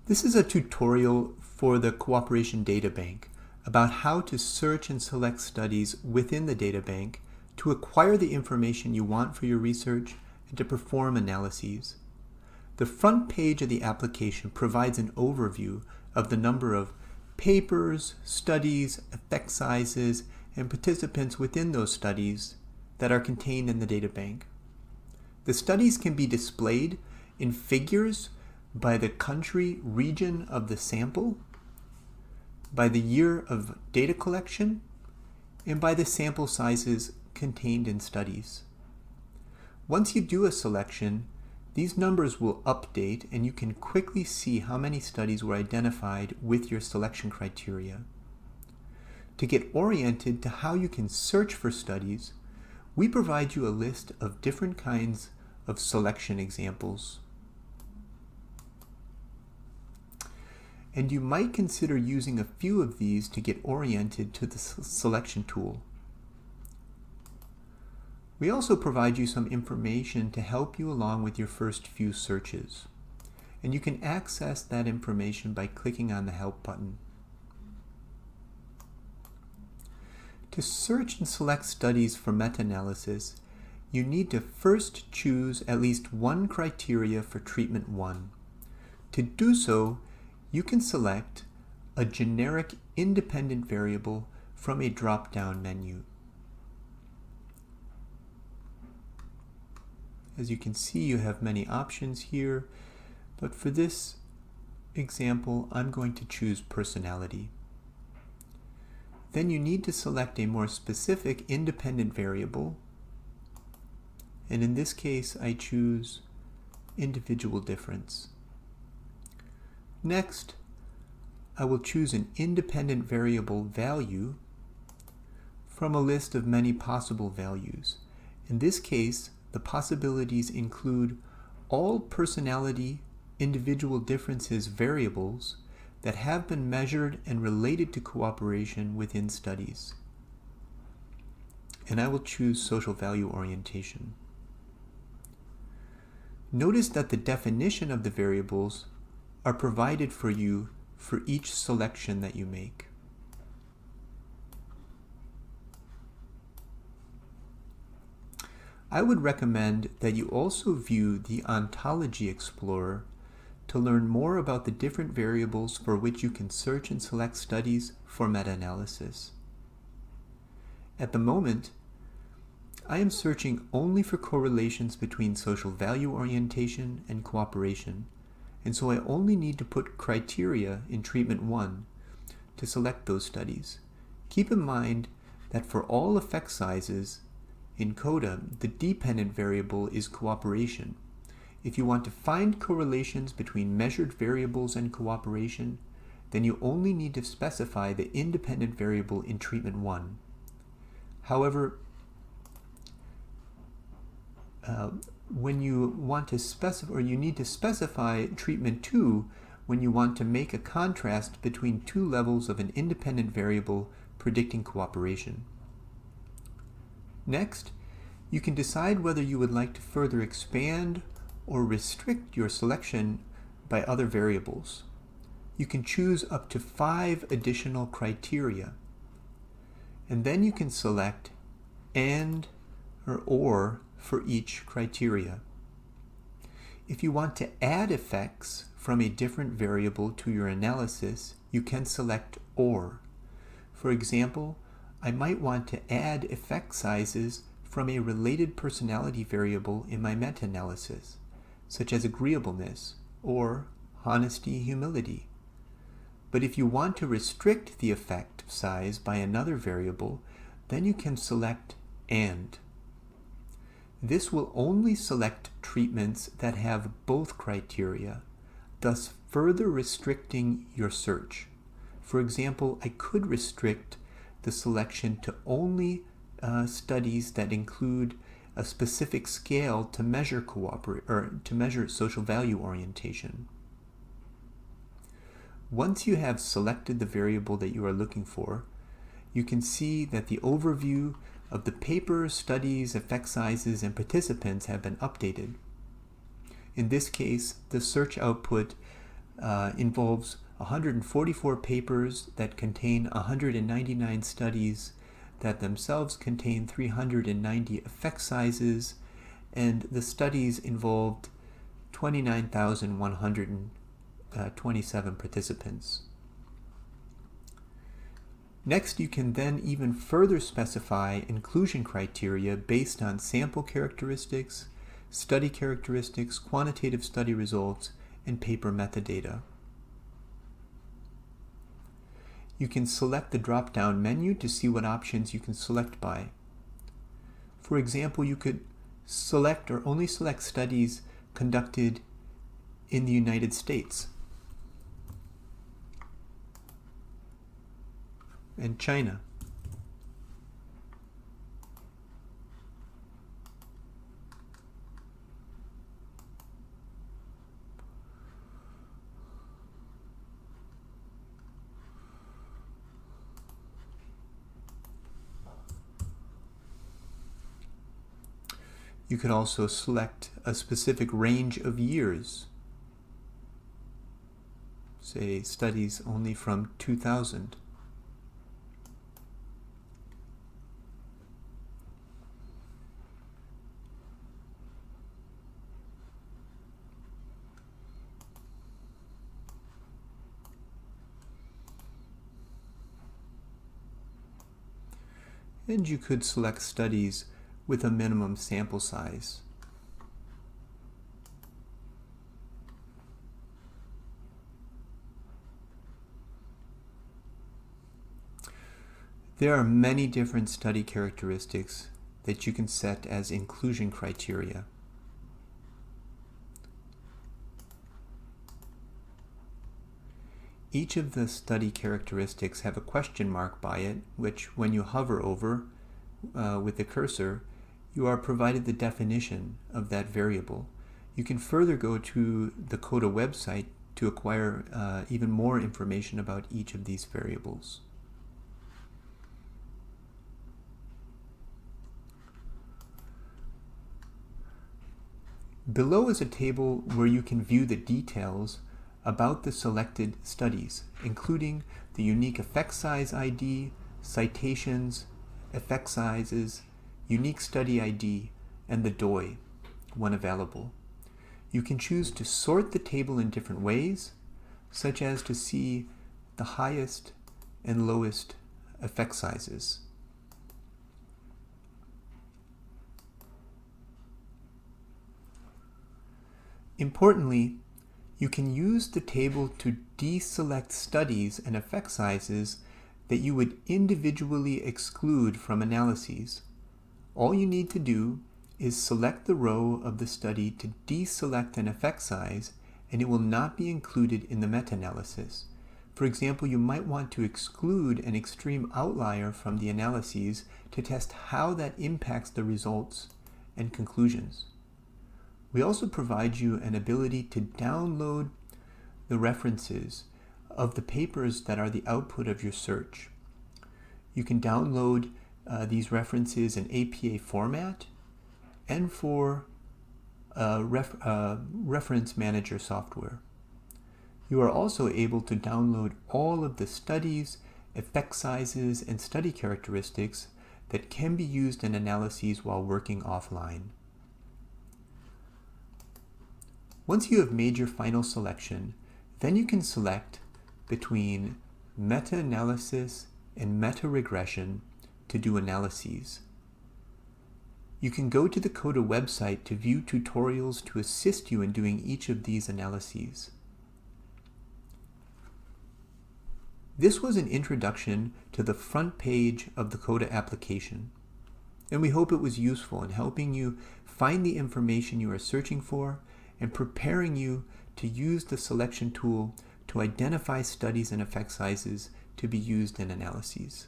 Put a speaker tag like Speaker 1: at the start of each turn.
Speaker 1: This is a tutorial for the Cooperation Data Bank about how to search and select studies within the data bank to acquire the information you want for your research and to perform analyses. The front page of the application provides an overview of the number of papers, studies, effect sizes, and participants within those studies that are contained in the data bank. The studies can be displayed in figures by the country, region of the sample, by the year of data collection, and by the sample sizes contained in studies. Once you do a selection, these numbers will update and you can quickly see how many studies were identified with your selection criteria. To get oriented to how you can search for studies, we provide you a list of different kinds of selection examples. And you might consider using a few of these to get oriented to the selection tool. We also provide you some information to help you along with your first few searches. And you can access that information by clicking on the Help button. To search and select studies for meta-analysis, you need to first choose at least one criteria for treatment 1. To do so, you can select a generic independent variable from a drop-down menu. As you can see, you have many options here, but for this example, I'm going to choose personality. Then you need to select a more specific independent variable, and in this case, I choose individual difference. Next, I will choose an independent variable value from a list of many possible values. In this case, the possibilities include all personality individual differences variables that have been measured and related to cooperation within studies. And I will choose social value orientation. Notice that the definition of the variables are provided for you for each selection that you make. I would recommend that you also view the Ontology Explorer to learn more about the different variables for which you can search and select studies for meta-analysis. At the moment, I am searching only for correlations between social value orientation and cooperation, and so I only need to put criteria in treatment 1 to select those studies. Keep in mind that for all effect sizes in CoDa, the dependent variable is cooperation. If you want to find correlations between measured variables and cooperation, then you only need to specify the independent variable in treatment 1. However, when you want to specify, or you need to specify treatment 2 when you want to make a contrast between two levels of an independent variable predicting cooperation. Next, you can decide whether you would like to further expand or restrict your selection by other variables. You can choose up to 5 additional criteria, and then you can select and or for each criteria. If you want to add effects from a different variable to your analysis, you can select or. For example, I might want to add effect sizes from a related personality variable in my meta-analysis, such as agreeableness or honesty, humility. But if you want to restrict the effect size by another variable, then you can select and. This will only select treatments that have both criteria, thus further restricting your search. For example, I could restrict the selection to only studies that include a specific scale to measure social value orientation. Once you have selected the variable that you are looking for, you can see that the overview of the papers, studies, effect sizes, and participants have been updated. In this case, the search output involves 144 papers that contain 199 studies that themselves contain 390 effect sizes, and the studies involved 29,127 participants. Next, you can then even further specify inclusion criteria based on sample characteristics, study characteristics, quantitative study results, and paper metadata. You can select the drop-down menu to see what options you can select by. For example, you could select or only select studies conducted in the United States and China. You could also select a specific range of years, say studies only from 2000. And you could select studies with a minimum sample size. There are many different study characteristics that you can set as inclusion criteria. Each of the study characteristics have a question mark by it, which when you hover over with the cursor, you are provided the definition of that variable. You can further go to the CoDa website to acquire even more information about each of these variables. Below is a table where you can view the details about the selected studies, including the unique effect size ID, citations, effect sizes, unique study ID, and the DOI, when available. You can choose to sort the table in different ways, such as to see the highest and lowest effect sizes. Importantly, you can use the table to deselect studies and effect sizes that you would individually exclude from analyses. All you need to do is select the row of the study to deselect an effect size, and it will not be included in the meta-analysis. For example, you might want to exclude an extreme outlier from the analyses to test how that impacts the results and conclusions. We also provide you an ability to download the references of the papers that are the output of your search. You can download these references in APA format and for reference manager software. You are also able to download all of the studies, effect sizes, and study characteristics that can be used in analyses while working offline. Once you have made your final selection, then you can select between meta-analysis and meta-regression to do analyses. You can go to the CoDa website to view tutorials to assist you in doing each of these analyses. This was an introduction to the front page of the CoDa application, and we hope it was useful in helping you find the information you are searching for and preparing you to use the selection tool to identify studies and effect sizes to be used in analyses.